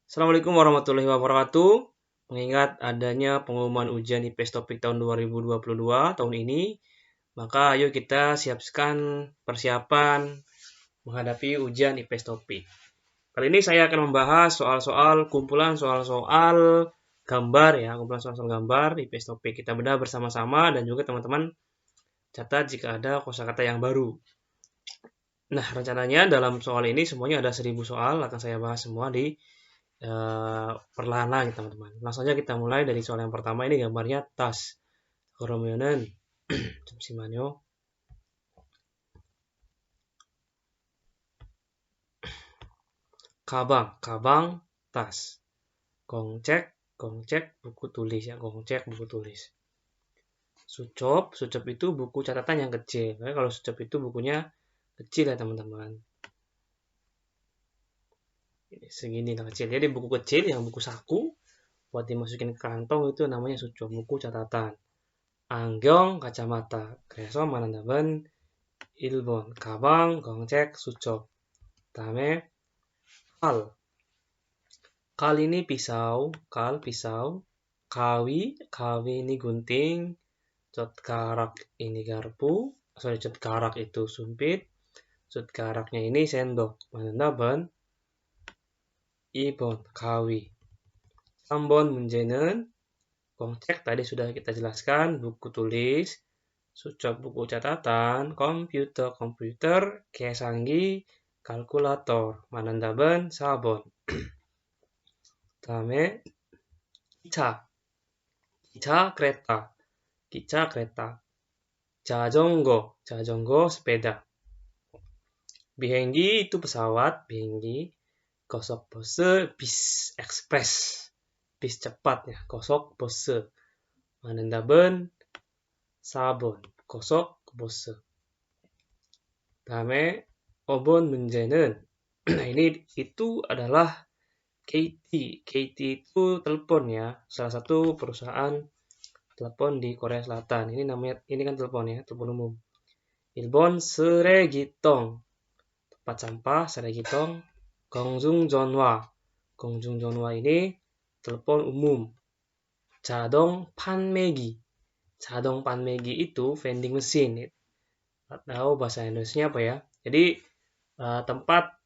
Assalamualaikum warahmatullahi wabarakatuh. Mengingat adanya pengumuman ujian IPS topik tahun 2022 tahun ini, maka ayo kita siapkan persiapan menghadapi ujian IPS topik. Kali ini saya akan membahas kumpulan soal-soal gambar ya, kumpulan soal-soal gambar IPS topik. Kita bedah bersama-sama dan juga teman-teman catat jika ada kosakata yang baru. Nah, rencananya dalam soal ini semuanya ada 1000 soal, akan saya bahas semua di perlahan lagi teman-teman. Langsung saja kita mulai dari soal yang pertama. Ini gambarnya tas. 그러면은 잠시만요. 가방, tas. 공책, buku tulis ya. 공책, buku tulis. sucop itu buku catatan yang kecil. Kalau sucop itu bukunya kecil ya teman-teman. Segini lah kecil. Jadi buku kecil yang buku saku buat dimasukin ke kantong itu namanya sucop, buku catatan. 안경, kacamata. 그래서 말한다면 1번 가방, 공책, 수첩. 다음에 칼 ini pisau, pisau. 가위 ini gunting. Cotkarak ini garpu. Cotkarak itu sumpit. Cotkaraknya ini sendok. 말한다면 2번 가위. 3번 문제는 공책 tadi sudah kita jelaskan, buku tulis. 수첩 buku catatan, komputer, 계산기, kalkulator. 말한다면 4번. 다음에 기차, kereta. 자전거, sepeda. 비행기 itu pesawat, 비행기. 고속버스, bis ekspres. Bis cepat ya, 고속버스. 말한다면 4번, 고속버스. 다음에 5번 문제는 ini itu adalah KT. KT itu telepon ya, salah satu perusahaan telepon di Korea Selatan. Ini kan telepon ya, telepon umum. 1번 쓰레기통, tempat sampah, 쓰레기통. 공중전화 ini telepon umum. 자동 판매기 itu vending machine. Tahu bahasa Indonesia apa ya? Jadi tempat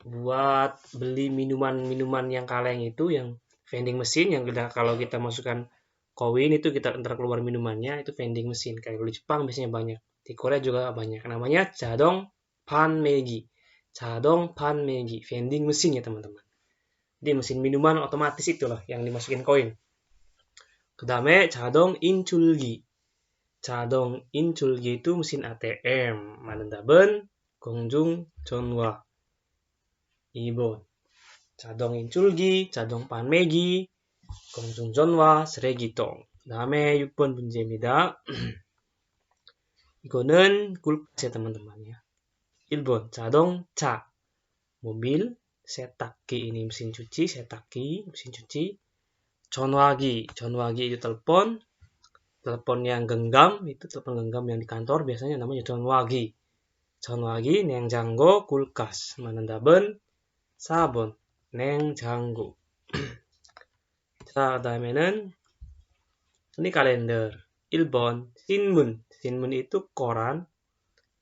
buat beli minuman yang kaleng itu, yang vending machine, yang kalau kita masukkan koin itu kita ntar keluar minumannya, itu vending machine. Kayak di Jepang biasanya banyak, di Korea juga banyak. Namanya 자동 판매기, vending machine ya teman-teman. Jadi mesin minuman otomatis itulah yang dimasukin koin. 그다음에 자동 인출기 itu mesin ATM. 말한다면 공중전화. 2번 자동 인출기, 자동 판매기, 공중전화, 쓰레기통. 다음에 6번 문제입니다. 이거는 꿀pad야 teman-teman ya. 1번 자동차, mobil. 세탁기 ini mesin cuci, mesin cuci. 전화기 itu telepon yang genggam, itu telepon genggam yang di kantor biasanya namanya 전화기. 냉장고, kulkas. 말한다면 4번 냉장고. 자, 그다음에는 ini kalender. 1번 신문 itu koran.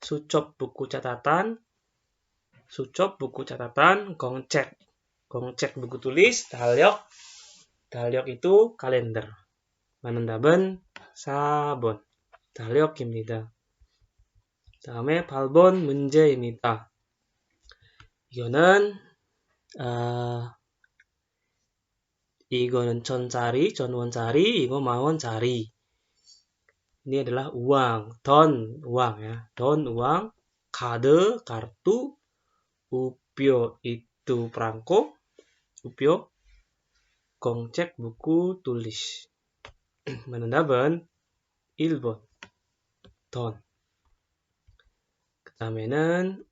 수첩 buku catatan. 공책 buku tulis. 달력 itu kalender. 말한다면 4번 달력입니다. 다음에 8번 문제입니다. 이거는 전원짜리, 이거 만원짜리. Ini adalah uang, uang ya. uang, 카드, kartu, upyo itu perangko, 공책 buku tulis. 말한다면 1번 돈. 그다음에는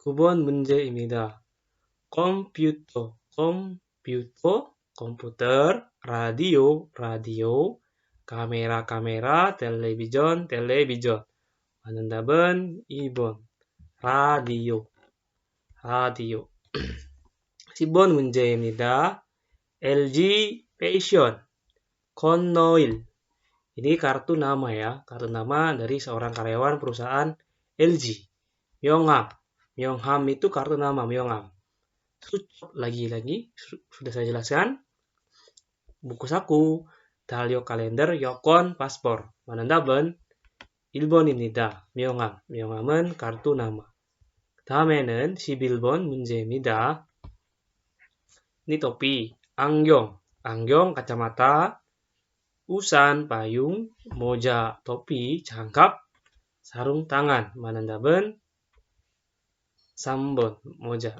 9번 문제입니다. komputer, radio, kamera, televizyon. 말한다면 2번 라디오. 10번 문제입니다. LG 패션 건너일. Ini kartu nama ya, kartu nama dari seorang karyawan perusahaan LG. Myongham itu kartu nama Myongham. Lagi-lagi sudah saya jelaskan. Buku saku, 달력 kalender, 여권, paspor. 만한답은 1번입니다. Myongham은 kartu nama. 다음에는 11번 문제입니다. Ini topi, 안경, kacamata, 우산, payung, moja, topi, 장갑, sarung tangan. 만한답은 3번, moja.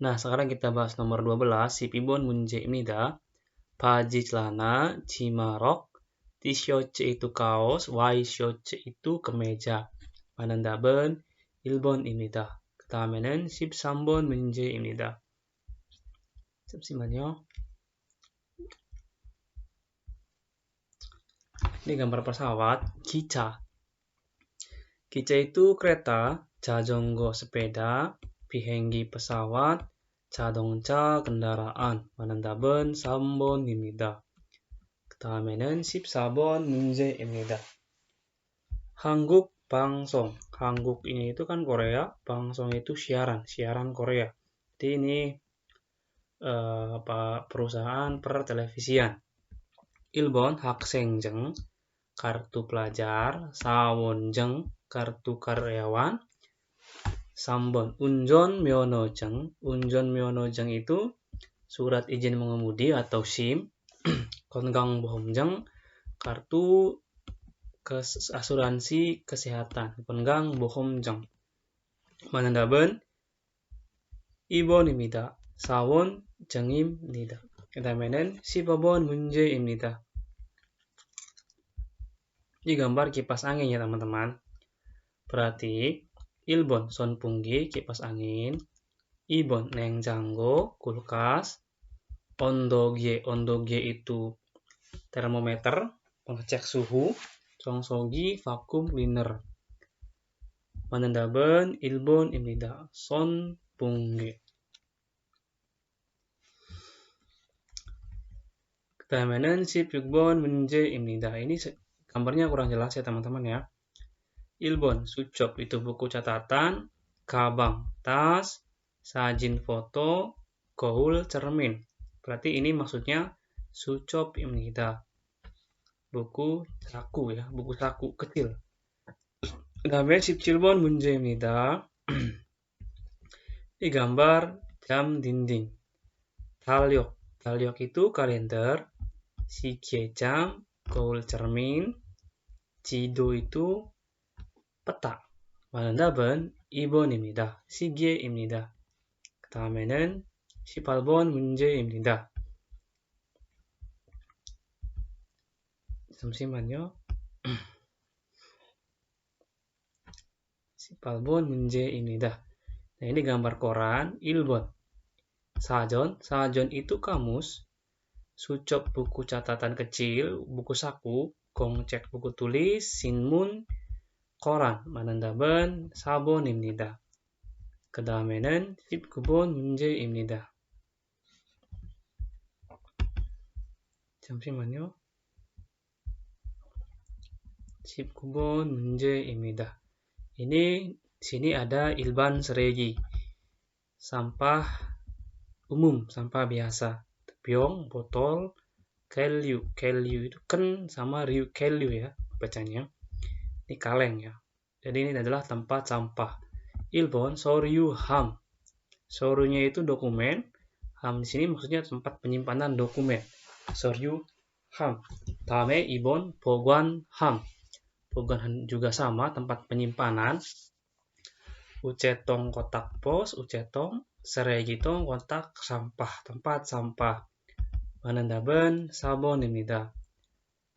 Nah, sekarang kita bahas nomor 12, 12번 문제입니다. 바지, celana, 치마, rok, t-shirt itu kaos, y-shirt itu kemeja. 만한답은 1번입니다. 그 다음에는 13번 문제입니다. 잠시만요. Ini gambar pesawat, 기차. 기차 itu kereta, 자전거 sepeda, 비행기 pesawat, 자동차 kendaraan. 만한답은 3번입니다. 그 다음에는 14번 문제입니다. 한국 방송. 한국 ini itu kan Korea, 방송 itu siaran Korea. Jadi ini perusahaan pertelevisian. 1번 학생증, kartu pelajar, 사원증, kartu karyawan. 3번 운전면허증. 운전면허증 itu surat izin mengemudi atau SIM. 건강보험증, kartu asuransi kesehatan. 건강보험증. 만한답은 2번입니다. 사원증입니다. 그 다음에는 15번 문제입니다. Ini gambar kipas angin ya teman-teman. Berarti 1번 선풍기 kipas angin, 2번 냉장고 kulkas, 온도계 itu termometer pengecek suhu, 청소기 vacuum cleaner. 만한답은 1번입니다. 선풍기. 그다음에는 16번 문제입니다. ini gambarnya kurang jelas ya teman-teman ya. 1번 수첩 itu buku catatan, 가방 tas, 사진 foto, 거울 cermin. Berarti ini maksudnya 수첩입니다. buku saku kecil. 그다음에 17번 문제입니다. 이 gambar jam dinding. 달력 itu kalender, 시계장, 거울 cermin, 지도 itu peta. 만한답은 2번입니다. 시계입니다. 그 다음에는 18번 문제입니다. 잠시만요. 18번 문제입니다. Nah, ini gambar koran. 1번 사전 itu kamus, 수첩 buku catatan kecil, buku saku, 공책 buku tulis, 신문 koran. 만한답은 4번입니다. 그 다음에는 19번 문제입니다. 잠시만요. 19번 문제입니다. Ini sini ada 일반 쓰레기. sampah umum, sampah biasa. Tepiong, botol, kelyu itu ken sama kelyu ya bacanya. Ini kaleng ya. Jadi ini adalah tempat sampah. 1번 서류함. 서류nya itu dokumen. ham di sini maksudnya tempat penyimpanan dokumen. 서류함. 다음에 2번 보관함. 보관함 juga sama, tempat penyimpanan. 우체통 kotak pos, 우체통. 쓰레기통 kotak sampah, tempat sampah. 만한답은 4번입니다.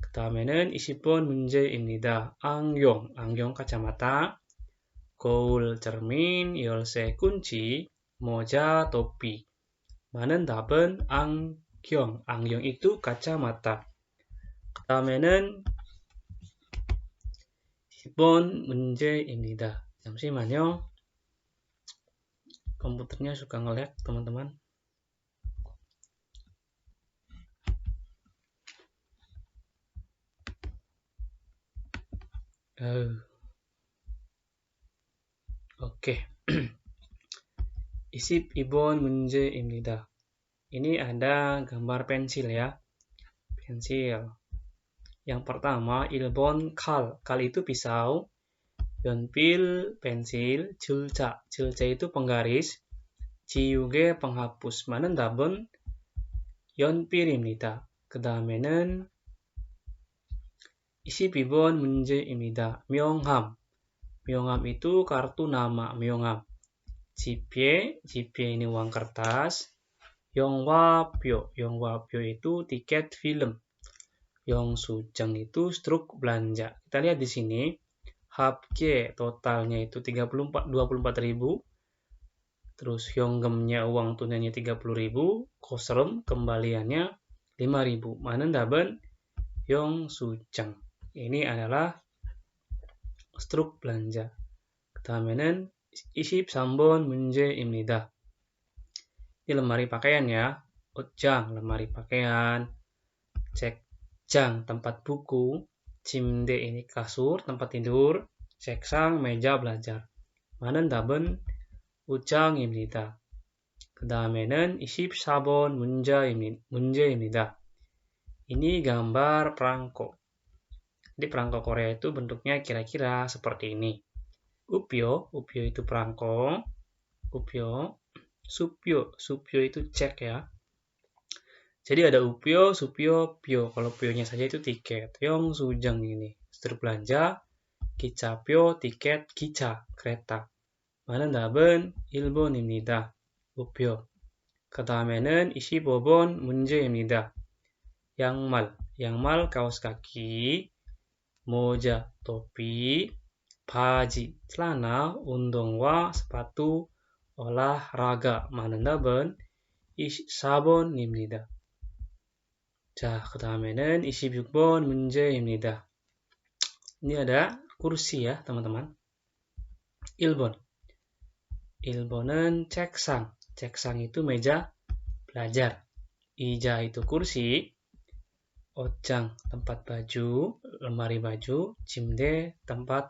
그 다음에는 20번 문제입니다. 안경 kacamata, 거울 cermin, 열쇠 kunci, moja topi. 만한답은 안경 itu kacamata. 그 다음에는 2번 문제입니다. 잠시만요. komputernya suka nge-lag, teman-teman. Oke. Isi 2번 문제입니다. Ini ada gambar pensil ya. Pensil. Yang pertama, 1번 칼. 칼 itu pisau. 연필, pensil, 줄자. 줄자 itu penggaris. 지우개, penghapus. 많은 답은 연필입니다. 그 다음에는 22번 문제입니다. 명함. 명함 itu kartu nama. 명함. 지폐. 지폐 ini uang kertas. 영화표. 영화표 itu tiket film. 영수증 itu struk belanja. Kita lihat di sini. 합계 totalnya itu 24.000. Terus 현금nya uang tunainya 30.000. 거스름 kembaliannya 5.000. 많은 답은 영수증. Ini adalah struk belanja. 그다음에는 23번 문제입니다. Ini lemari pakaian ya. 옷장, lemari pakaian. 책장, tempat buku. 침대 ini kasur, tempat tidur. 책상, meja belajar. 많은 답은 옷장입니다. 그 다음에는 24번 문제입니다. Ini gambar perangko. Di perangko Korea itu bentuknya kira-kira seperti ini. Upyo itu perangko. Upyo. Supyo itu cek ya. Jadi ada upyo, supyo, pyo. Kalau pyo-nya saja itu tiket. 영수증 ini struk belanja. 기차표, tiket, 기차, kereta. 많은 답은 1번입니다. upyo. 그 다음에는 25번 문제입니다. 양말. 양말 kaos kaki. 모자, topi, 바지, celana, 운동화, sepatu, olahraga. 많은 답은 4번입니다. 자, 그 다음에는 26번 문제입니다. Ini ada kursi ya, teman-teman. 1번. 1번은 책상. 책상 itu meja belajar. 의자 itu kursi. 옷장 tempat baju, lemari baju, 침대 tempat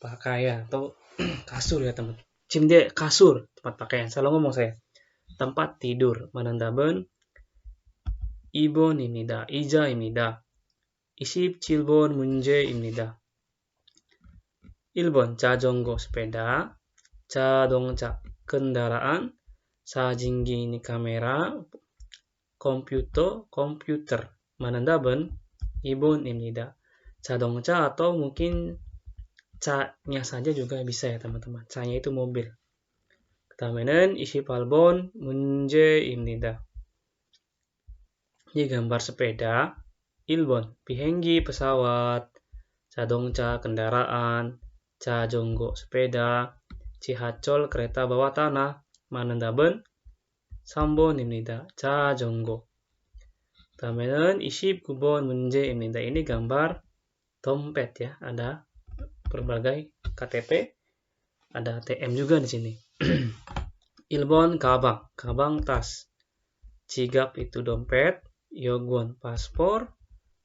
pakaian atau kasur ya teman. 침대 kasur tempat pakaian. Salah ngomong saya. Tempat tidur. 많은 답은 2번입니다. 의자입니다. 27번 문제입니다. 1번 자전거 sepeda, 자동차 kendaraan, 사진기 ini kamera, komputer. 많은 답은 2번입니다. 자동차 atau mungkin ca-nya saja juga bisa ya teman-teman. ca-nya itu mobil. 그다음에는 28번 문제입니다. Ini gambar sepeda. 1번 비행기 pesawat, 자동차 kendaraan, 자전거 sepeda, 지하철 kereta bawah tanah. 많은 답은 3번입니다. 자전거. 다음에는 29번 문제입니다. Ini gambar dompet ya. Ada berbagai KTP. Ada ATM juga di sini. 1번 가방. 가방 tas. 지갑 itu dompet. 요건 paspor.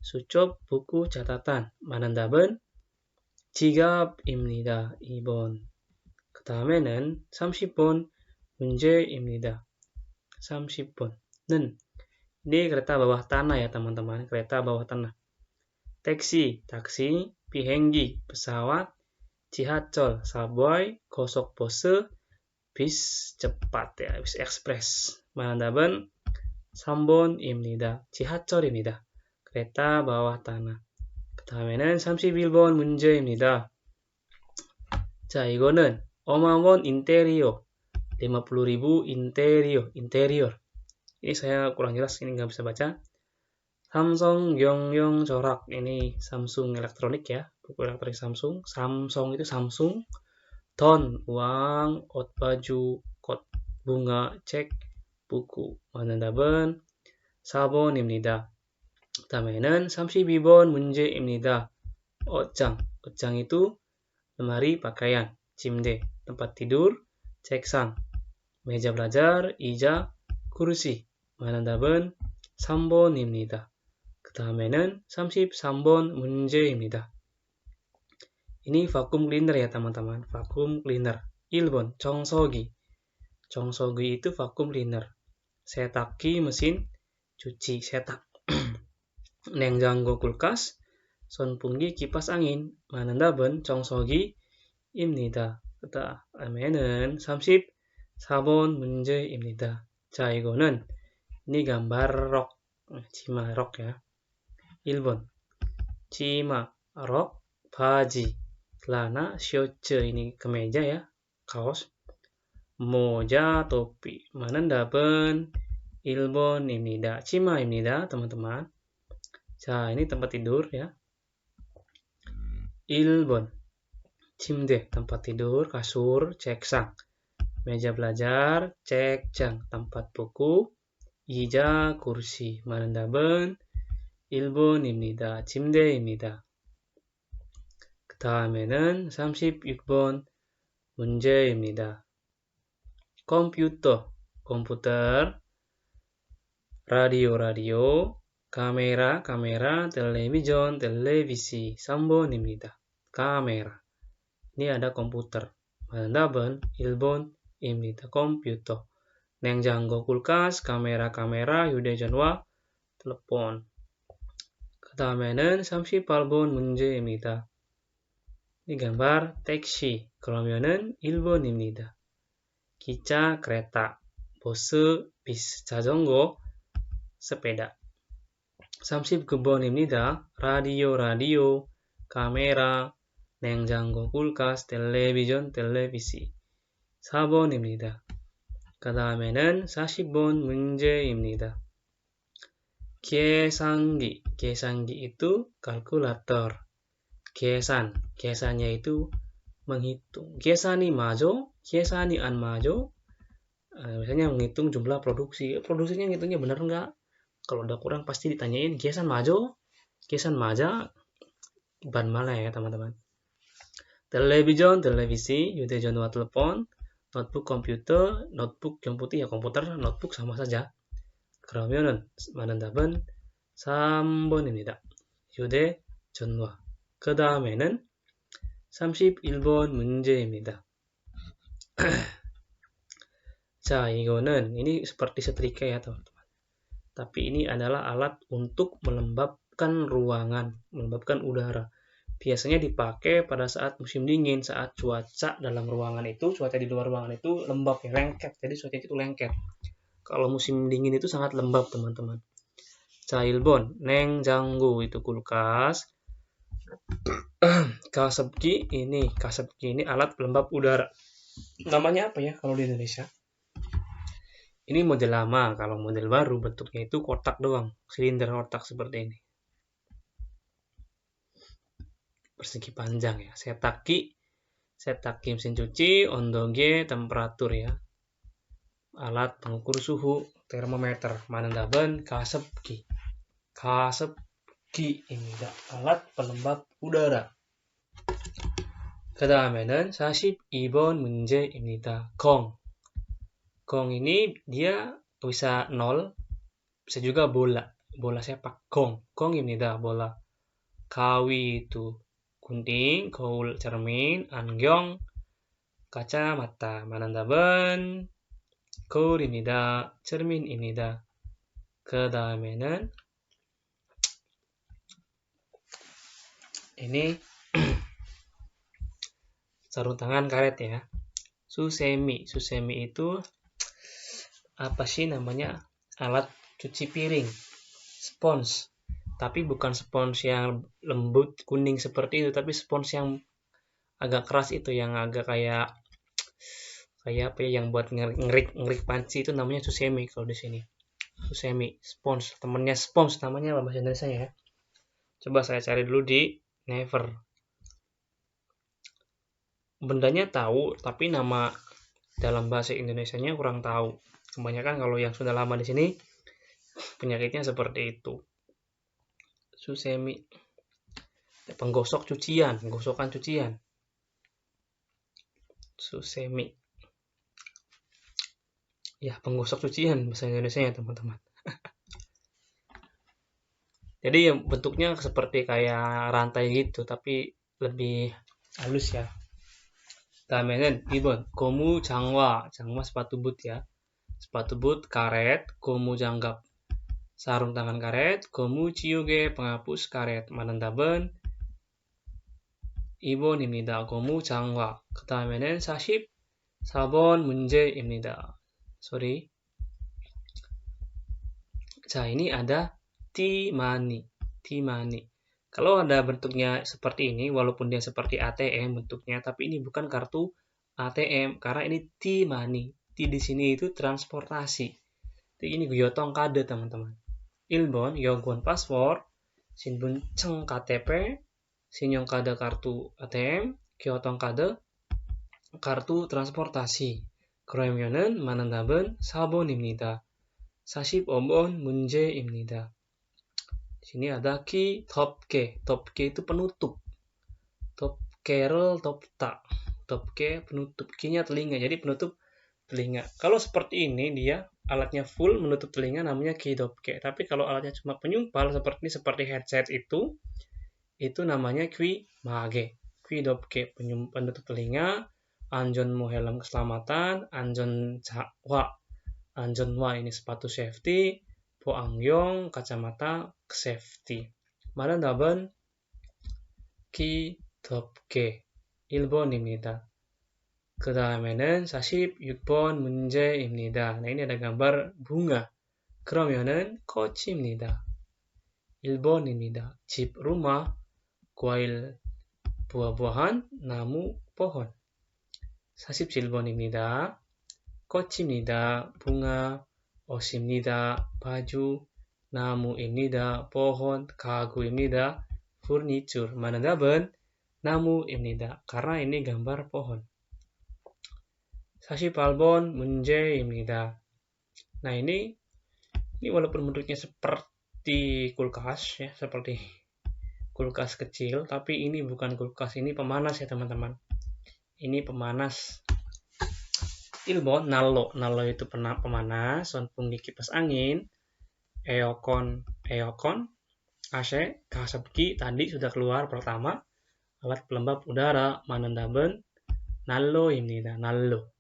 수첩 buku catatan. 많은 답은 지갑입니다. 2번. 그 다음에는 30번 문제입니다. 30번는 ini kereta bawah tanah ya teman-teman. Kereta bawah tanah. Taksi, 비행기, pesawat, 지하철, subway, 고속버스, bis cepat ya, bis ekspres. Mana 답은 3번입니다. 지하철입니다. kereta bawah tanah. 그 다음에는 31번 문제입니다. 자, 이거는 어마원 인테리어. 50.000 interior. Ini saya kurang jelas, ini nggak bisa baca. Samsung Gyeongyong Chorak. Ini Samsung elektronik ya. Buku elektronik Samsung. Samsung itu Samsung. 돈, uang, 옷, baju, kot, bunga, cek, buku. 맞는 답은 4번입니다. 다음에는 32번 문제입니다. Ojang. Ojang itu lemari pakaian. 침대, tempat tidur. 책상, meja belajar. 의자, kursi. 많은 답은 3번입니다. 그 다음에는 33번 문제입니다. Ini vacuum cleaner ya teman-teman. Vacuum cleaner. 1번 청소기. 청소기 itu vacuum cleaner. 세탁기 mesin cuci setak. 냉장고 kulkas. 선풍기 kipas angin. 많은 답은 청소기입니다. 그 다음에는 34번 문제입니다. 자, 이거는 ini gambar rok. 치마 rok ya. 1번 치마 rok 바지 celana, 셔츠, ini kemeja ya, kaos, moja, topi. Mana 답은 1번입니다. 치마입니다, teman-teman. 자, ini tempat tidur ya. 1번 침대, tempat tidur, kasur, 책상, meja belajar, 책장, tempat buku, 의자, kursi. Mana 답은 1번입니다. 침대입니다. 다음에는 36번 문제입니다. 컴퓨터, 라디오, 카메라, 텔레비전, televisi. 3번입니다. 카메라. Ini ada komputer. Mana 답은 1번입니다. 컴퓨터. 냉장고, kulkas, 카메라, 휴대전화, telepon. 그 다음에는 38번 문제입니다. Ini gambar taksi. 그러면은 1번입니다. 기차, kereta. 버스, bis. 자전거, sepeda. 39번입니다. 라디오, 카메라, 냉장고, kulkas, 텔레비전, televisi. 4번입니다. 그 다음에는 40번 문제입니다. 계산기. 계산기 itu kalkulator. 계산nya itu menghitung. 계산이 맞아? 계산이 안 맞아? Misalnya menghitung jumlah produksi. Produksinya ngitungnya benar nggak? Kalau ada kurang pasti ditanyain, 계산 맞아? 계산 맞아? Ban mana ya teman-teman? Television, televisi, 휴대전화, telepon, notebook, komputer, notebook yang putih ya komputer, notebook sama saja. 그러면은 많은 답은 3번입니다. 휴대전화. 그 다음에는 31번 문제입니다. 자, 이거는 ini seperti setrika ya teman-teman. Tapi ini adalah alat untuk melembabkan ruangan, melembabkan udara. Biasanya dipakai pada saat musim dingin, saat cuaca dalam ruangan itu, cuaca di luar ruangan itu lembab ya, lengket. Jadi cuaca itu lengket. Kalau musim dingin itu sangat lembab teman-teman. 자, 1번 냉장고 itu kulkas. Kasobki ini alat pelembab udara. Namanya apa ya kalau di Indonesia? Ini model lama, kalau model baru bentuknya itu kotak doang, silinder kotak seperti ini. Persegi panjang ya. 세탁기 mesin cuci, 온도계 temperatur ya. Alat pengukur suhu, termometer. Mana 답은 가습기. 가습기입니다. alat pelembab udara. 그 다음에는 42번 문제입니다. gong ini dia bisa 0, bisa juga bola sepak. gong입니다. bola. 가위 itu gunting, 거울 cermin, 안경 kacamata. Mana 답은 거울입니다. cermin입니다. 그 다음에는 ini sarung tangan karet ya. Susemi itu apa sih namanya? Alat cuci piring. Spons. Tapi bukan spons yang lembut kuning seperti itu, tapi spons yang agak keras itu, yang agak kayak apa ya, yang buat ngerik panci itu namanya susemi kalau di sini. Susemi, spons, temennya spons namanya apa bahasa Indonesia ya? Coba saya cari dulu di Naver. Bendanya tahu, tapi nama dalam bahasa Indonesianya kurang tahu. Kebanyakan kalau yang sudah lama di sini penyakitnya seperti itu. Susemi. penggosok cucian, penggosokan cucian. Susemi. Ya, penggosok cucian bahasa Indonesia ya, teman-teman. Jadi ya, bentuknya seperti kayak rantai gitu, tapi lebih halus ya. 다음에는 2번 고무 장화, 장화 sepatu boot ya. Sepatu boot, karet, 고무 장갑, sarung tangan karet, 고무 지우개, penghapus karet. 맞는 답은 2번입니다. 고무 장화. 그 다음에는 44번 문제입니다. Sorry. 자, ini ada T-money. T-money. Kalau ada bentuknya seperti ini, walaupun dia seperti ATM bentuknya, tapi ini bukan kartu ATM, karena ini T-money. T di sini itu transportasi. Jadi ini 교통카드, teman-teman. 1번, 여권 paspor, 신분증 KTP, 신용카드 kartu ATM, 교통카드, kartu transportasi. 그러면은 맞는 답은 4번입니다. 45번 문제입니다. Sini ada ki 덮개. 덮개 itu penutup. 덮개를 덮다. 덮개 penutup. Ki-nya telinga. Jadi penutup telinga. Kalau seperti ini dia alatnya full menutup telinga namanya ki 덮개. Tapi kalau alatnya cuma penyumpal seperti ini, seperti headset itu namanya 귀마개. Ki 덮개 penutup telinga. 안전모 helm keselamatan. 안전자화. 안전화 ini sepatu safety. 보안용 kacamata safety. 맞는 답은 귀덮개 1번입니다. 그 다음에는 46번 문제입니다. Nah, ini ada gambar bunga. 그러면은 꽃입니다. 1번입니다. 집, rumah, 과일, buah-buahan, namu, pohon. 47번입니다. 꽃입니다. bunga, 옷입니다. baju, 나무입니다. pohon, 가구입니다. furniture. 맞는 답은 나무입니다. karena ini gambar pohon. 48번 문제입니다. Nah, ini walaupun bentuknya seperti kulkas ya, seperti kulkas kecil, tapi ini bukan kulkas, ini pemanas ya, teman-teman. Ini pemanas. 1번 난로. 난로 itu pemanas, 선풍기 kipas angin, 에어컨, AC, 가습기 tadi sudah keluar pertama, alat pelembab udara, 맞는 답은 난로입니다. 난로.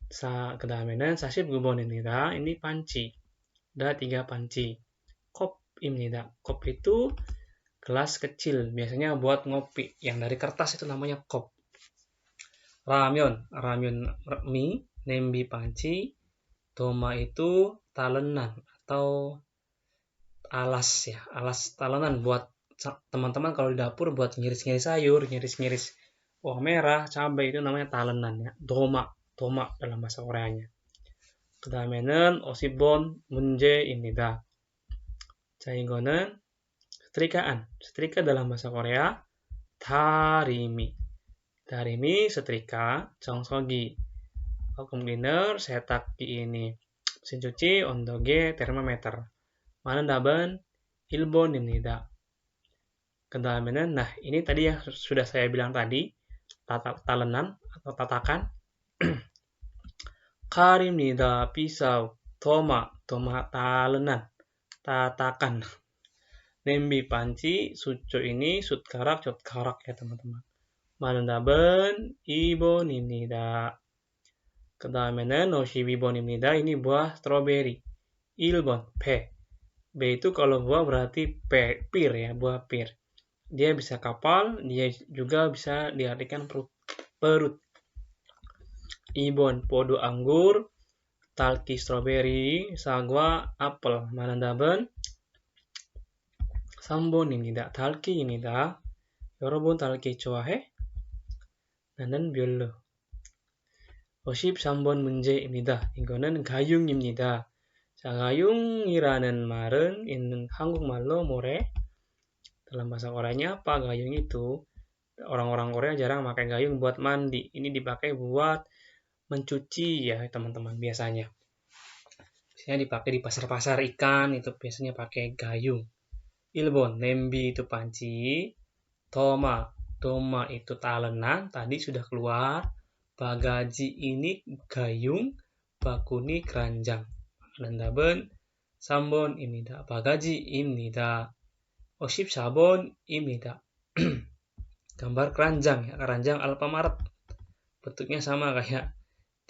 그 다음에는 49번입니다. ini panci. Ada 3 panci. 컵입니다. 컵 itu gelas kecil, biasanya buat ngopi. Yang dari kertas itu namanya 컵. ramen mie, 냄비 panci, doma itu talenan atau alas ya, alas talenan buat teman-teman kalau di dapur buat ngiris-ngiris sayur, ngiris-ngiris bawang merah, cabai, itu namanya talenan ya. doma dalam bahasa Koreanya. 그다음에는 50번 문제입니다. 자, 이거는 setrikaan. setrika dalam bahasa Korea 다리미. 다리미 setrika, 정서기, vacuum cleaner, 세탁기 ini, mesin cuci, 온도계, termometer. 맞는 답은 1번입니다. 그다음에는 nah, ini tadi yang sudah saya bilang tadi, talenan atau tatakan. 칼입니다. pisau, 도마 talenan, tatakan. 냄비 panci, suco ini 숟가락, 젓가락 ya, teman-teman. 맞는 답은 2번입니다. 그 다음에는 52번입니다. ini buah strawberry. 1번, 배. B itu kalau buah berarti pir ya, buah pir. Dia bisa kapal, dia juga bisa diartikan perut. 2번, podo anggur, talki strawberry, sagwa apel. 맞는 답은 3번입니다. talki입니다. 여러분 talki 좋아해? 나는 별로. 53번 문제입니다. 이거는 가융입니다. 자, 가융이라는 말은 있는 한국말로 모래. dalam bahasa Koreanya apa gayung itu? Orang-orang Korea jarang pakai gayung buat mandi. Ini dipakai buat mencuci ya, teman-teman, biasanya. Biasanya dipakai di pasar-pasar ikan, itu biasanya pakai gayung. 1번, 냄비 itu panci. Toma. Toma itu talenan, tadi sudah keluar. Bagaji ini gayung, bakuni keranjang. 만답은 3번입니다. 바가지입니다. 54번입니다. Gambar keranjang, ya. Keranjang Alfamart. Bentuknya sama kayak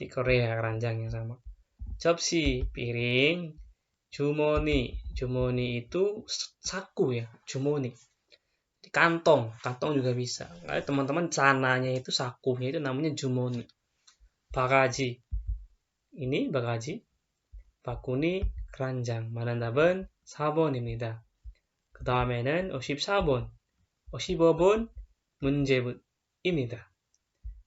di Korea, keranjang yang sama. 접시, piring. 주머니, 주머니 itu saku ya, 주머니. Kantong, kantong juga bisa. Nah, teman-teman celananya itu sakunya itu namanya 주머니. 바가지, ini bagaji. 바구니, keranjang. 만답은 4번입니다. 그 다음에는 54번, 55번 문제입니다.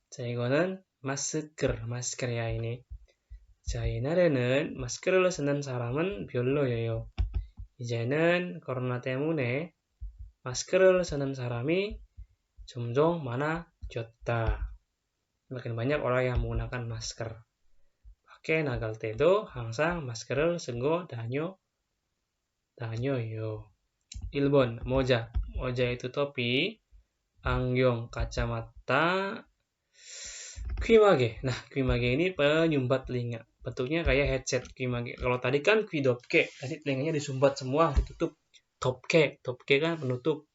자, 이거는 마스크야 ini. 자, 옛날에는 마스크를 쓰는 사람은 별로예요. 이제는 코로나 때문에 마스크를 쓰는 사람이 점점 많아졌다. Makin banyak orang yang menggunakan masker. Pakai nagal tedo, 항상 masker을 쓰고 다녀요. 1번, moja. Moja itu topi. 안경, kacamata. 귀마개. Nah, 귀마개 ini penyumbat telinga. Bentuknya kayak headset 귀마개. Kalau tadi kan 귀덮개. Tadi telinganya disumbat semua, ditutup. 덮개. 덮개 kan penutup.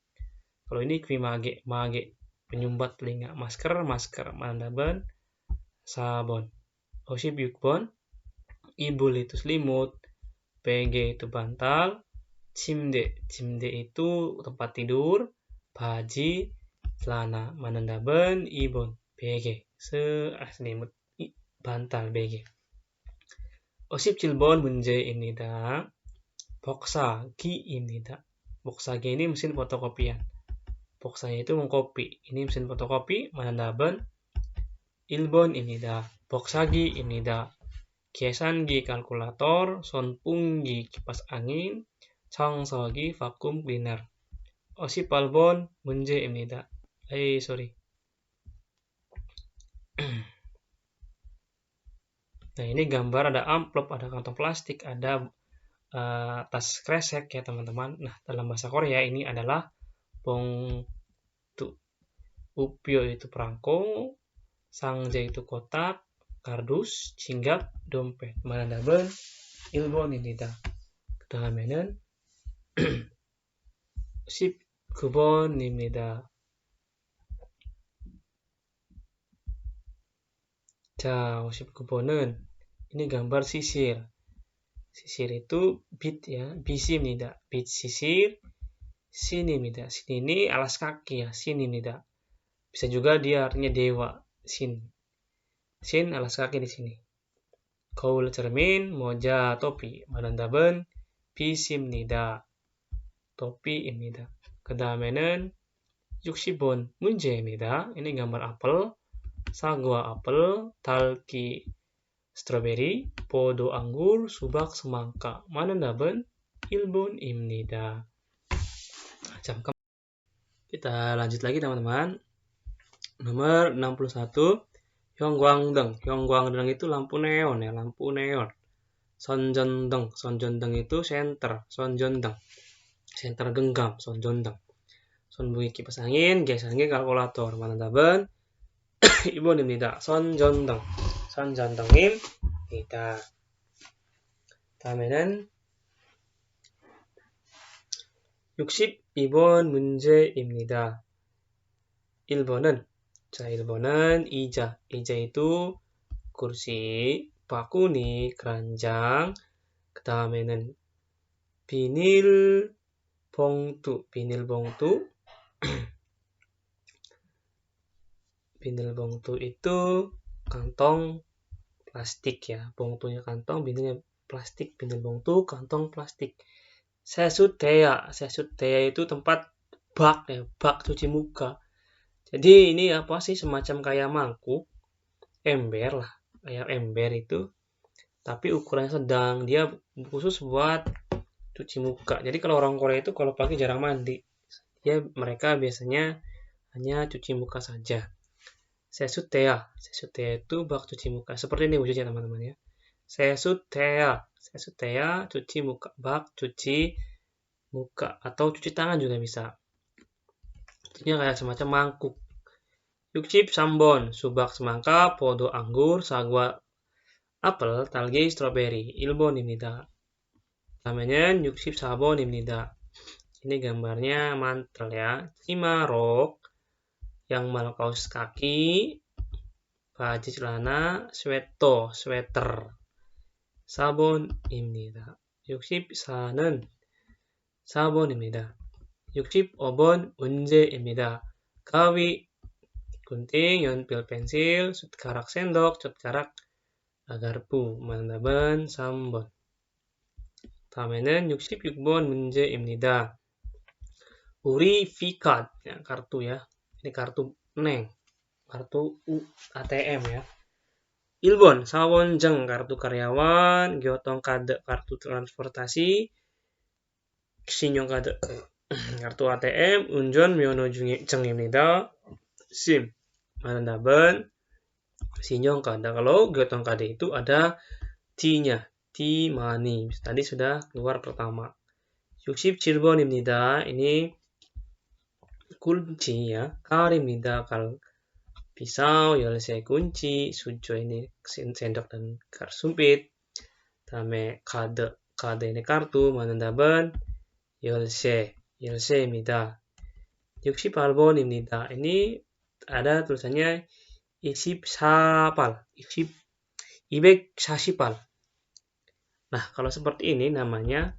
Kalau ini 귀마개. 마개. Penyumbat telinga. Masker. 만답은 4번. 56번. 이불 itu selimut. 베개 itu bantal. 침대. 침대 itu tempat tidur. 바지. celana. 만답은 2번. 베개. selimut. bantal. 베개. 57번 문제입니다. 복사기입니다. 복사기 ini mesin fotokopian. 복사기 itu mengkopi. Ini mesin fotokopi. 만답은 1번입니다. 복사기입니다. 계산기 kalkulator, 선풍기 kipas angin, 청소기 vacuum cleaner. 58번 문제입니다. sorry. Nah, ini gambar ada amplop, ada kantong plastik, ada tas kresek ya teman-teman. Nah, dalam bahasa Korea ini adalah 봉투. Upyo itu perangko, 상자 itu kotak, kardus, 진갑, dompet. 만답은 1번입니다. 그 다음에는 19번입니다. 자, 59번은 ini gambar sisir. Sisir itu bit ya, bis입니다. bit sisir, sin입니다. sin ini alas kaki ya, sin입니다. Bisa juga dia artinya dewa, sin. Sin alas kaki di sini. 거울 cermin, moja, topi. 만답은 bis입니다. topi입니다. 그 다음에는 60번 문제입니다. ini gambar apel. 사과 apel, talki strawberry, podo anggur, subak semangka. 만답은 1번입니다. Jamkan. Kita lanjut lagi teman-teman. Nomor 61. 형광등. 형광등 itu lampu neon ya, lampu neon. 선전등. 선전등 itu senter, 선전등. Senter genggam, 선전등. 선풍기 kipas angin, 계산기 kalkulator. 만답은 2번입니다. 선전등. 선전등입니다. 다음에는 62번 문제입니다. 1번은 의자. 의자 itu kursi, 바구니, keranjang. 그 다음에는 비닐 봉투. 비닐 봉투 itu kantong plastik ya. 봉투nya kantong, binilnya plastik. 비닐 봉투, kantong plastik. 세숫대야. 세숫대야 itu tempat bak ya, bak cuci muka. Jadi ini apa sih, semacam kayak mangkuk, ember lah, kayak ember itu, tapi ukurannya sedang, dia khusus buat cuci muka. Jadi kalau orang Korea itu kalau pagi jarang mandi, mereka biasanya hanya cuci muka saja. 세숫대야 itu bak cuci muka. Seperti ini wujudnya teman-teman ya. 세숫대야 cuci muka, bak cuci muka atau cuci tangan juga bisa. bentuknya kayak semacam mangkuk. 63번 수박, semangka, 포도, anggur, 사과, apel, 딸기, strawberry. 1번입니다. 다음에는 64번입니다. ini gambarnya mantel ya. 치마, rok, 양말, kaos kaki, 바지, celana, sweater. 4번입니다. 64는 4번입니다. 65번 문제입니다. 가위, gunting, 연필, pensil, 숟가락, sendok, 젓가락, garpu. 정답은 3번. 다음에는 66번 문제입니다. 우리 Vcard, ya, kartu ya. Ini kartu Neng, kartu ATM ya. 1번 사원증, kartu karyawan, 교통카드, kartu transportasi, 신용카드, kartu ATM, 운전 면허증입니다. SIM. 정답은 신용카드. Kalau 교통카드 itu ada T-nya, T-money. Tadi sudah keluar pertama. 67번입니다. ini kunci ya, kal입니다. kal. pisau, 열쇠, kunci, sujo ini sendok dan kar sumpit. 다음에 카드 ini kartu. 정답은 열쇠입니다. 68번입니다. ini ada tulisannya 24발, 240발. Nah, kalau seperti ini namanya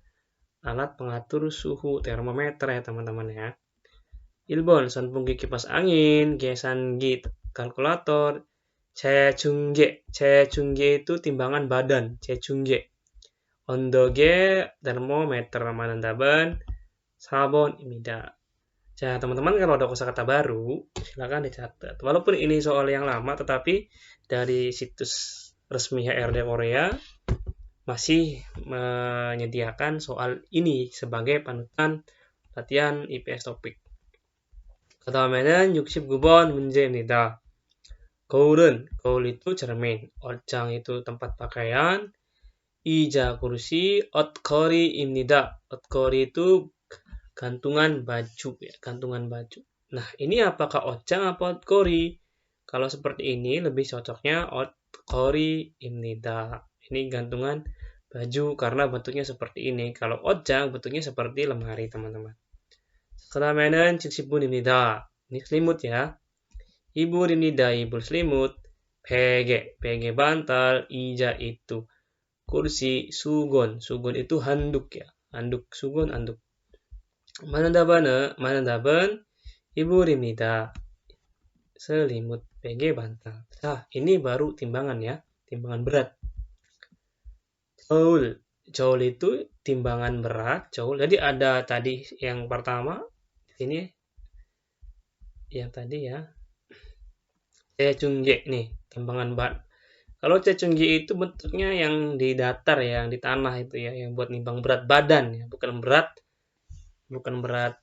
alat pengatur suhu, termometer ya teman-teman ya. 1번 선풍기, kipas angin, 계산기, kalkulator, 체중계 itu timbangan badan, 체중계. 온도계, termometer. 정답은 4번입니다. 자, teman-teman kalau ada kosakata baru, silakan dicatat. Walaupun ini soal yang lama, tetapi dari situs resmi HRD Korea masih menyediakan soal ini sebagai panutan latihan IPS topik. 그 다음에는 69번 문제입니다. 거울 itu cermin, 옷장 itu tempat pakaian, 의자, kursi, 옷걸이입니다. 옷걸이 itu gantungan baju ya, gantungan baju. Nah, ini apakah 옷장 apa 옷걸이? Kalau seperti ini lebih cocoknya 옷걸이입니다. Ini gantungan baju karena bentuknya seperti ini. Kalau 옷장 bentuknya seperti lemari, teman-teman. 그다음에는 70분입니다. ini selimut ya. 이불입니다. 이불 selimut. 베개 bantal, 의자 itu kursi, 수건 itu handuk ya. handuk, 수건, handuk. 정답은 이불입니다. selimut, 베개, bantal. Nah, ini baru timbangan ya, timbangan berat. Joule itu timbangan berat, joule. Jadi ada tadi yang pertama, ini yang tadi ya. 체중계 nih, timbangan berat. Kalau 체중계 itu bentuknya yang di datar ya, yang di tanah itu ya, yang buat nimbang berat badan ya, bukan berat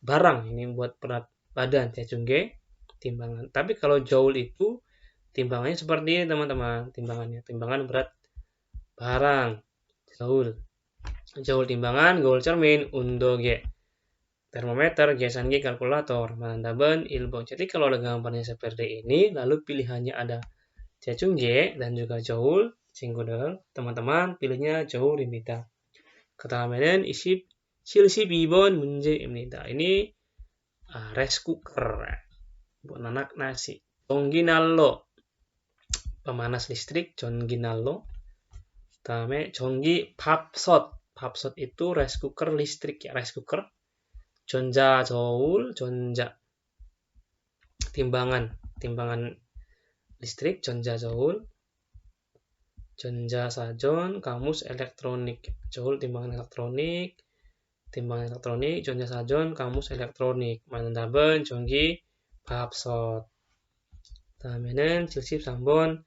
barang, ini buat berat badan, 체중계 timbangan. Tapi kalau joule itu timbangannya seperti ini teman-teman, timbangan berat barang. joule timbangan, goul cermin, 온도계 termometer, 계산기, kalkulator. 정답은 1번. Jadi kalau ada gambarnya seperti ini, lalu pilihannya ada 체중계 dan juga joule, 친구들, teman-teman pilihnya joul입니다. 그 다음에는 72번 문제입니다. ini rice cooker, buat nanak nasi. 전기난로, pemanas listrik, 전기난로. 다음에 전기 밥솥 itu rice cooker listrik ya, rice cooker. 전자저울, timbangan listrik, 전자저울. 전자사전, kamus elektronik. 저울 timbangan elektronik, 전자사전, kamus elektronik. 정답은 전기밥솥. 다음에는 73번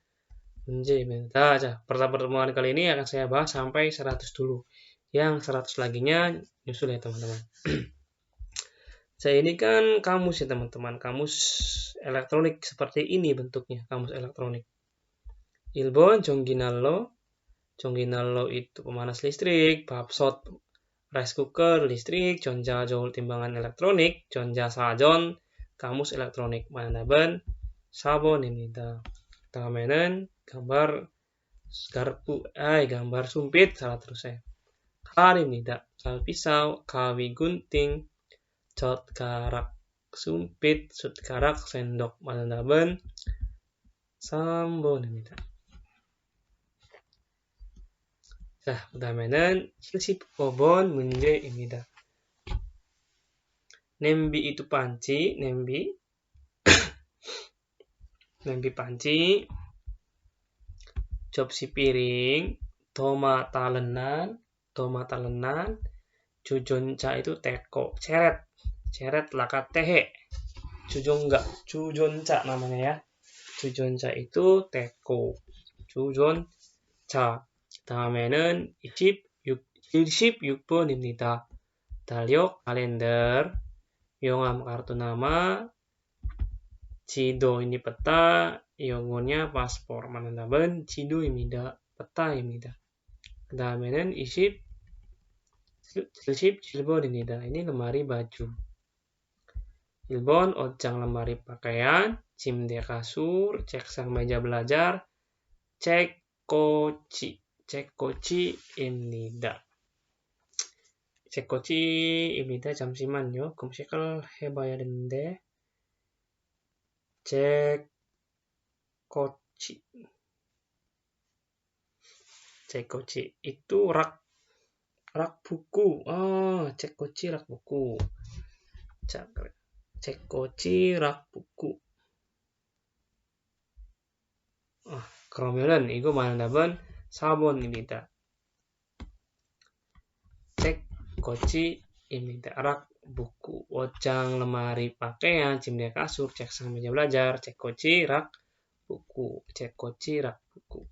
문제입니다. 자, pertemuan kali ini akan saya bahas sampai 100 dulu. Yang 100 laginya nyusul ya teman-teman. Saya ini kan kamus ya teman-teman, kamus elektronik seperti ini bentuknya, kamus elektronik. 1번 전기난로 itu pemanas listrik, 밥솥 rice cooker listrik, 전자저울 timbangan elektronik, 전자사전 kamus elektronik 만나본 4번입니다. 다음에는 gambar gambar sumpit salah terusnya. 칼입니다. 칼 pisau, kawi gunting, 젓가락 sumpit, 숟가락 sendok 만나본 3번입니다. 자, 그 다음에는 75번 문제입니다. 냄비 itu panci, 냄비 panci, 접시 piring, tomat talenan, 주전자 itu teko, ceret lakat tehe, 주전자 namanya ya. 주전자 itu teko, 주전자. 다음에는 76번입니다. 달력, kalender, 용암 kartu nama, 지도 ini peta, 영어nya paspor. 만나본 지도입니다. peta입니다. 그 다음에는 77번입니다. ini lemari baju. 1번 옷장 lemari pakaian, 침대 kasur, 책상 meja belajar, 책꽂이입니다. 책꽂이입니다. 잠시만요. 검색을 해봐야 되는데 책꽂이 itu rak buku. 책꽂이 rak buku. 책꽂이 rak buku. 그러면은 이거 만나본 4번입니다. 책꽂이입니다. rak buku, 옷장, lemari pakaian, 침대 kasur, 책상 meja belajar, 책꽂이 rak buku, 책꽂이 rak buku.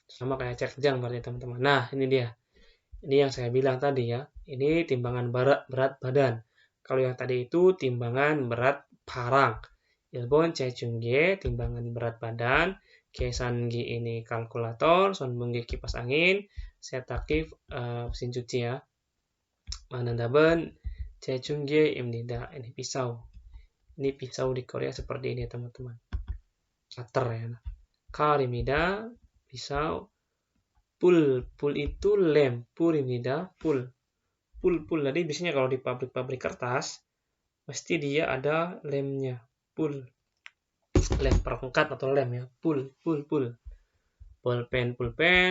Sama kayak cekjang berarti teman-teman. Nah, ini dia. Ini yang saya bilang tadi ya. Ini timbangan berat badan. Kalau yang tadi itu timbangan berat parang. 일본 체중계 timbangan berat badan. 계산기 ini kalkulator, 선분기 kipas angin, 세탁기 mesin cuci ya. 만나본 체중계입니다. Ini pisau. Ini pisau di Korea seperti ini teman-teman. Cutter ya. 칼입니다. pisau. pul itu lem. pul입니다. pul. Tadi biasanya kalau di pabrik kertas pasti dia ada lemnya. pul. Lem perangkat atau lem ya. pul. pulpen,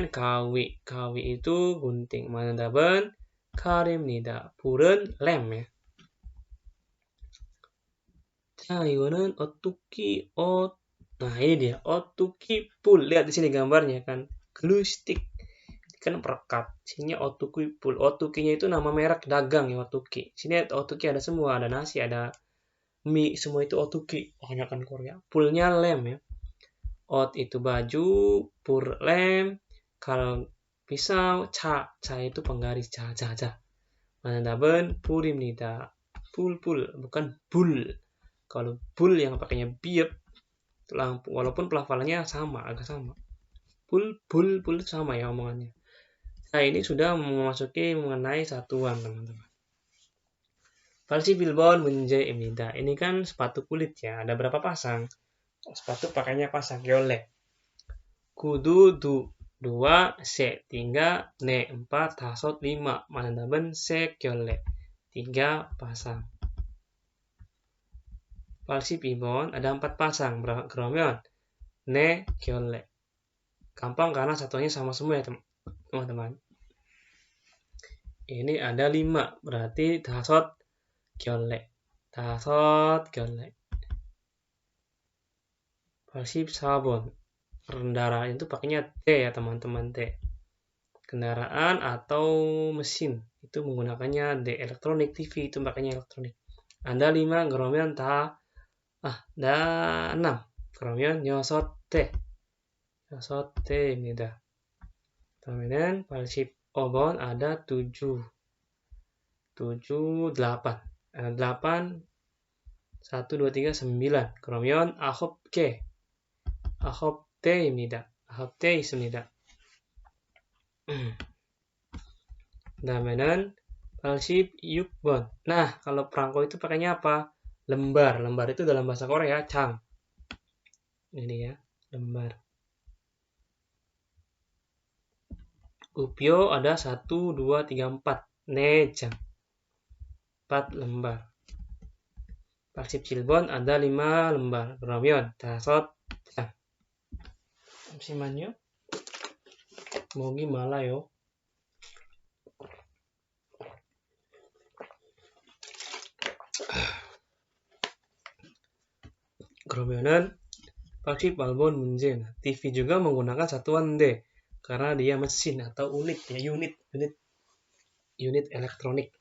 kawi itu gunting. 만나본 칼입니다. pul은 lem ya. 자, 이거는 어뚜기 Nah, ini dia otuki pul. Lihat di sini gambarnya kan. Glue stick. Kan perekat. Sini otuki pul. Otukinya itu nama merek dagang ya, otuki. Sini otuki ada semua, ada nasi, ada mie, semua itu otuki. Kebanyakan Korea. Pulnya lem ya. Ot itu baju, pur lem, kalau pisau, ca itu penggaris, ca. 만나본 pul입니다. pul, bukan bul. Kalau bul yang pakainya biep, walaupun pelafalannya agak sama. Pul sama ya omongannya. Nah, ini sudah memasuki mengenai satuan, teman-teman. Falsi bilbon 문제입니다. Ini kan sepatu kulit ya. Ada berapa pasang? Sepatu pakainya pasang. Yole. Kudu 2, se 3, ne 4, 5. 만나본 se yole. 3 pasang. Falsi bilbon ada 4 pasang. 그러면 ne yole. Gampang karena satunya sama semua ya, teman-teman. Ini ada 5, berarti 5 yole. Falsi 4번. Kendaraan itu pakainya T ya, teman-teman, T. Kendaraan atau mesin itu menggunakannya D. Elektronik, TV itu pakainya elektronik. Ada 5, 그러면 다 6. 그러면 6대입니다. 다음에는 85번 ada 7, 8. Ada 8, 1, 2, 3, 9. 그러면 9대입니다. 9대 있습니다. 다음에는 86번. Nah, kalau perangko itu pakainya apa? lembar. Lembar itu dalam bahasa Korea, chang. Ini ya, lembar. Upyo ada 1, 2, 3, 4. Nejang. 4 lembar. Parsip Cirebon ada 5 lembar. 그러면 5장. 잠시만요. 목이 말라요. 그러면은 Parsip Albon 문제는 TV juga menggunakan satuan D karena dia mesin atau unit ya, unit elektronik.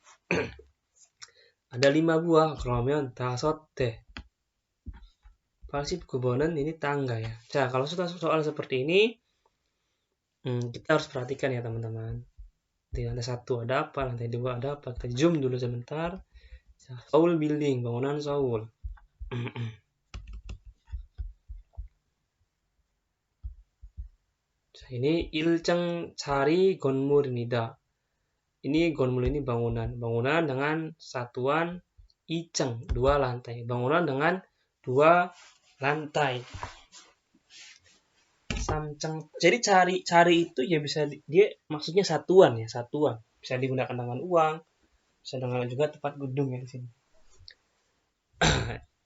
Ada 5 buah, 그러면 5대. Parsip 9은 ini tangga ya. Nah, kalau soal seperti ini kita harus perhatikan ya teman-teman. Di lantai 1 ada apa, lantai 2 ada apa. Kita zoom dulu sebentar. Seoul Building, bangunan Seoul. Ini 일정 자리 건물입니다. Ini 건물 ini bangunan. Bangunan dengan satuan 일정, 2 lantai. Bangunan dengan 2 lantai. Samcang. Jadi cari itu ya bisa dia maksudnya satuan ya, satuan. Bisa digunakan dengan uang, bisa dengan juga tempat gedung ya di sini.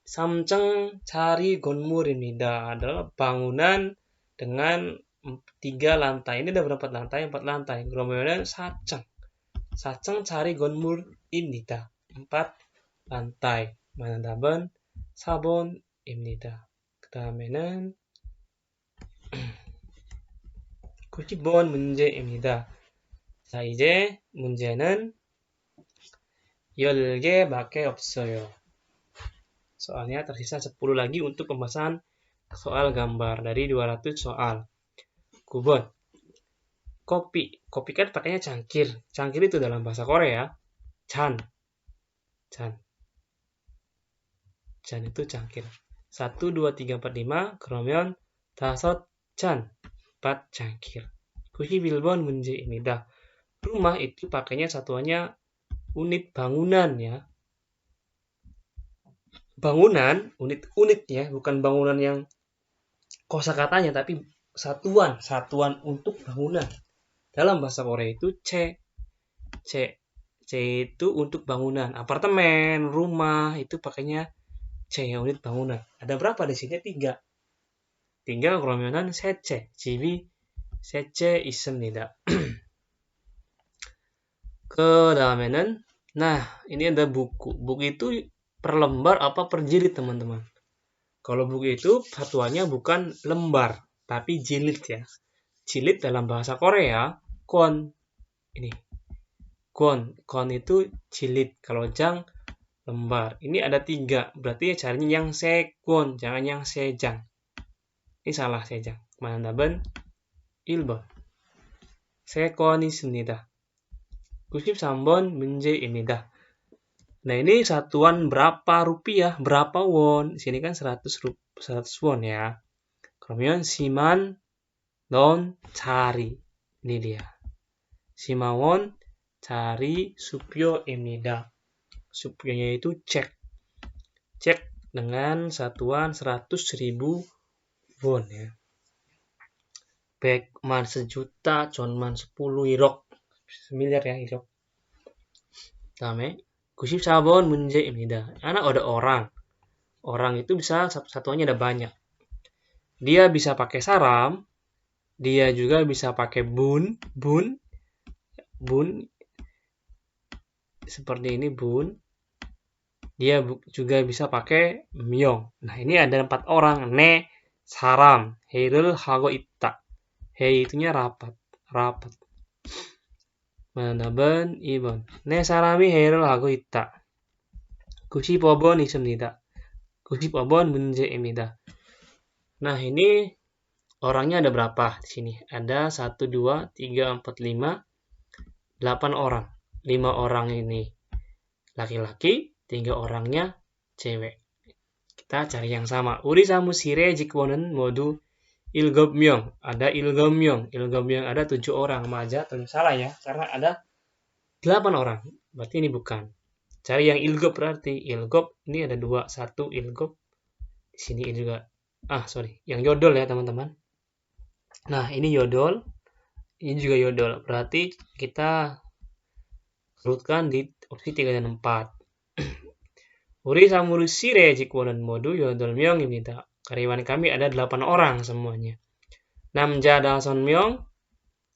Samcang cari 건물입니다 adalah bangunan dengan 3 lantai. Ini ada berapa lantai? 4 lantai. 그러면은 4층. 4층 자리 건물입니다. 4 lantai. mana 답은 4번입니다. 그 다음에는 90번 문제입니다. 자, 이제 문제는 10개밖에 없어요. Soalnya tersisa 10 lagi untuk pembahasan soal gambar dari 200 soal. 9번. Kopi. Kopi kan pakainya cangkir. Cangkir itu dalam bahasa Korea. Chan. Chan. Chan itu cangkir. 1, 2, 3, 4, 5. 그러면 5 chan. 4 cangkir. 91번 문제입니다. Rumah itu pakainya satuannya unit bangunan ya. Bangunan, unit ya, bukan bangunan yang kosakatanya tapi satuan untuk bangunan. Dalam bahasa Korea itu C itu untuk bangunan. Apartemen, rumah itu pakainya C, unit bangunan. Ada berapa di sini? 3. 3 그러면은 셋째, 집이 셋째 있습니다. 그 다음에는 ini ada buku. Buku itu per lembar apa per jilid teman-teman? Kalau buku itu satuannya bukan lembar, tapi jilid ya. Jilid dalam bahasa Korea, 권. Ini. 권 itu jilid. Kalau jang, lembar. Ini ada 3. Berarti caranya yang se권, jangan yang sejang. Ini salah sejang. Mana 답은 1번. 세권이 있습니다. 93번 문제입니다. Nah, ini satuan berapa rupiah, berapa won. Di sini kan 100 won ya. 그러면 10만 원 짜리. Ini dia. 10만 원 짜리 수표입니다. Supyonya itu cek. Cek dengan satuan 100.000 won ya. Baekman 1.000.000, Chonman 10 irok. 1miliar ya irok. 다음에 94번 문제입니다. Anak ada orang. Orang itu bisa satuannya ada banyak. Dia bisa pakai saram. Dia juga bisa pakai bun. Seperti ini bun. Dia juga bisa pakai myong. Nah, ini ada 4 orang. Ne, saram, 해를 하고 있다. 해 itunya rapat. 답은 2번. 네 사람이 해를 하고 있다. 95번 있습니다. 95번 문제입니다. Nah, ini orangnya ada berapa di sini? Ada 1, 2, 3, 4, 5, 8 orang. 5 orang ini laki-laki, 3 orangnya cewek. Kita cari yang sama. 우리 사무실의 직원은 모두 7명. Ada 7명. 7명 ada 7 orang. Maja atau salah ya? Karena ada 8 orang. Berarti ini bukan. Cari yang ilgop berarti. Ilgop ini ada 2, 1 ilgop. Di sini juga. Yang yodol ya, teman-teman. Nah, ini yodol. Ini juga yodol. Berarti kita urutkan di opsi 3 dan 4. Uri samuru sire jikwonan modu yodol myong입니다. Karyawan kami ada 8 orang semuanya. Namja dason myong,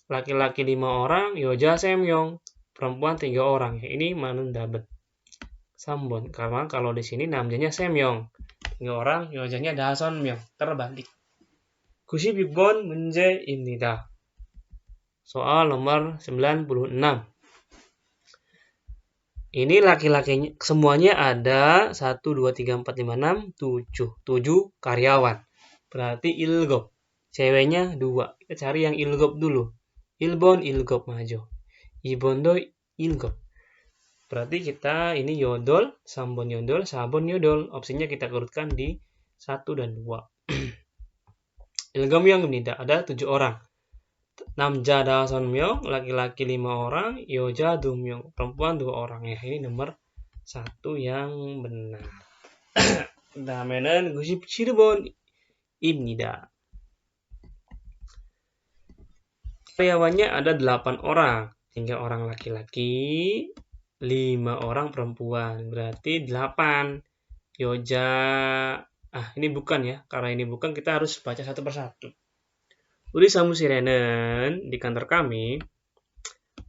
laki-laki 5 orang, yoja semyong, perempuan 3 orang. Ini manundaben. Sambon, karena kalau di sini namjanya semyong. 3 orang, yojanya dason myong. Terbalik. 96 문제입니다. Soal nomor 96. Ini laki-lakinya semuanya ada 1, 2, 3, 4, 5, 6, 7. 7 karyawan. Berarti ilgop. Ceweknya 2. Kita cari yang ilgop dulu. Ilbon ilgop maju. Ibondo ilgop. Berarti kita ini yodol, sambon yodol, sabon yodol. Opsinya kita urutkan di 1 dan 2. Ilgom yang tidak ada 7 orang. Namja dason myong, laki-laki 5 orang, yoja dumyong, perempuan 2 orang. Ya, ini nomor 1 yang benar. 다음에는 97번입니다. Karyawannya ada 8 orang. 3 orang laki-laki, 5 orang perempuan. Berarti 8. Yoja. Ini bukan ya. Karena ini bukan, kita harus baca satu persatu. Uri samusirenen di kantor kami.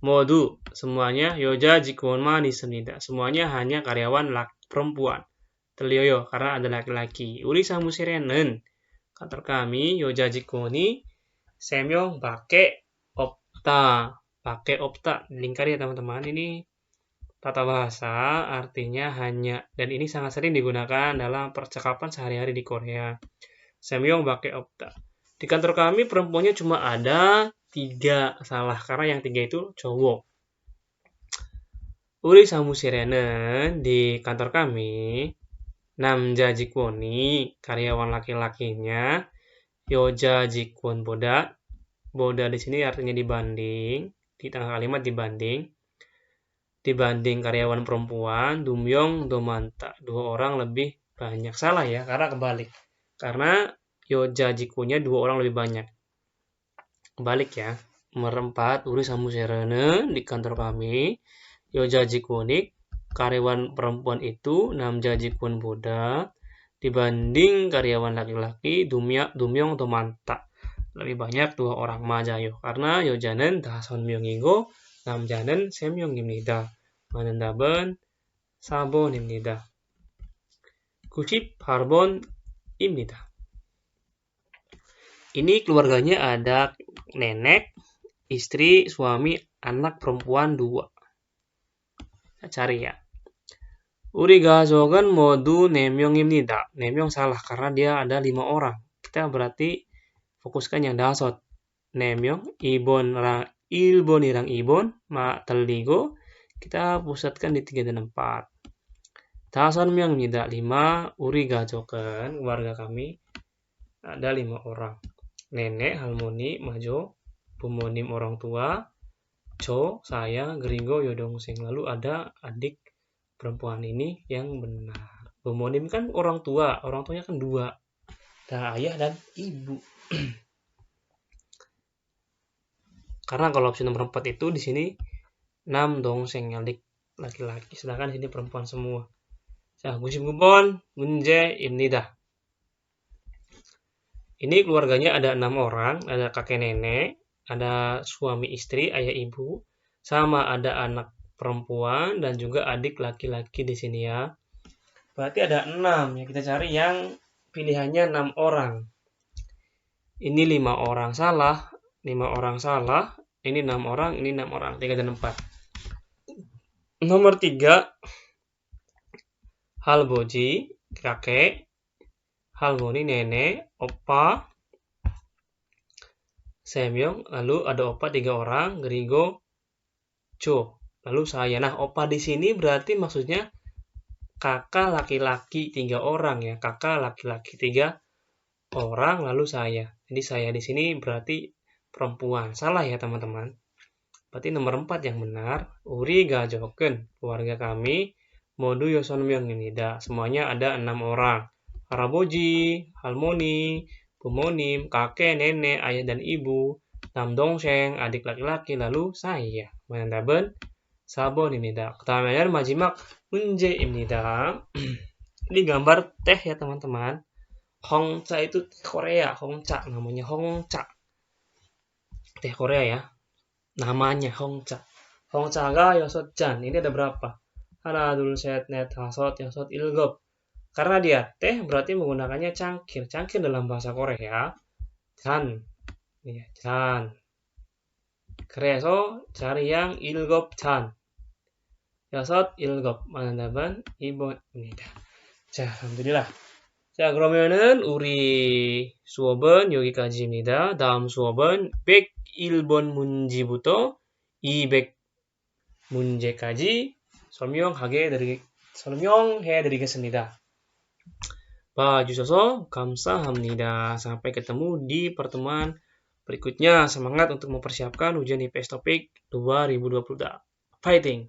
Modu semuanya yoja jikwanma 있습니다. Semuanya hanya karyawan perempuan. Terlioyo karena ada laki-laki. Uri samusirenen kantor kami yoja jikwani semyong pakai opta. Pakai opta. Lingkar ya teman-teman. Ini tata bahasa artinya hanya, dan ini sangat sering digunakan dalam percakapan sehari-hari di Korea. Semyong pakai opta. Di kantor kami perempuannya cuma ada 3, salah karena yang 3 itu cowok. Uri samusirenen di kantor kami, namja jikwoni karyawan laki-lakinya, yoja jikwon boda. Boda di sini artinya dibanding, di tengah kalimat dibanding. Dibanding karyawan perempuan, dumyong domanta, 2 orang lebih banyak. Salah ya, karena kebalik. Karena yoja jikunya 2 orang lebih banyak. Kebalik ya. Nomor 4, uri samusirenen di kantor kami. Yoja jikunik, karyawan perempuan itu namja jikun boda. Dibanding karyawan laki-laki, dumyong domanta. Lebih banyak 2 orang majayo. Karena yojanen dason myong이고 남자는 3명입니다. manundaben sabon입니다. 98번입니다. Ini keluarganya ada nenek, istri, suami, anak perempuan 2. Kita cari ya. Uri 가족은 모두 4명입니다. 4명 salah karena dia ada 5 orang. Kita berarti fokuskan yang dasot. 4명, 일본이랑 2번, terligo. Kita pusatkan di 3 dan 4. 5명입니다. 5, 우리 가족은, keluarga kami, ada 5 orang. Nenek, 할머니, majo, bumonim orang tua, co, saya, gringo, yodongsen. Lalu ada adik perempuan ini yang benar. Bumonim kan orang tuanya kan 2. Ada ayah dan ibu. Karena kalau opsi nomor 4 itu di sini 남동생 adik laki-laki, sedangkan di sini perempuan semua. 자, 99번 문제입니다. Ini keluarganya ada 6 orang, ada kakek nenek, ada suami istri, ayah ibu, sama ada anak perempuan dan juga adik laki-laki di sini ya. Berarti ada 6 ya, kita cari yang pilihannya 6 orang. Ini 5 orang salah, 5 orang salah, ini 6 orang, ini 6 orang, 3 dan 4. Nomor 3, 할아버지, kakek, 할머니, nenek, opa, 3명, lalu ada opa 3 orang, 그리고 조, lalu saya. Nah, opa di sini berarti maksudnya kakak laki-laki 3 orang ya, kakak laki-laki 3 orang, lalu saya. Jadi saya di sini berarti perempuan. Salah ya teman-teman. Berarti nomor 4 yang benar. 우리 가족은, keluarga kami, 모두 6명입니다. Semuanya ada 6 orang. 할아버지, 할머니, 부모님, kakek, nenek, ayah dan ibu, 남동생, adik laki-laki, lalu saya. 정답은 4번입니다. 그다음에는 마지막 문제입니다. Ini gambar teh ya teman-teman. Hongcha itu Korea, Hongcha namanya Hongcha. Teh Korea ya. Namanya Hongcha. Hongcha가 6잔. Ini ada berapa? 1, 2, 3, 4, 5, 6, 7. Karena dia teh berarti menggunakannya cangkir. Cangkir dalam bahasa Korea 잔. Ya, 잔. 그래서 cari yang 7잔. 6, 7. 정답은 2번입니다. 자, alhamdulillah. 자, 그러면은 우리 수업은 여기까지입니다. 다음 수업은 101번 문제부터 200문제까지 설명해 드리겠습니다. 봐주셔서 감사합니다. Sampai ketemu di pertemuan berikutnya. Semangat untuk mempersiapkan ujian IPS topik 2022. Fighting!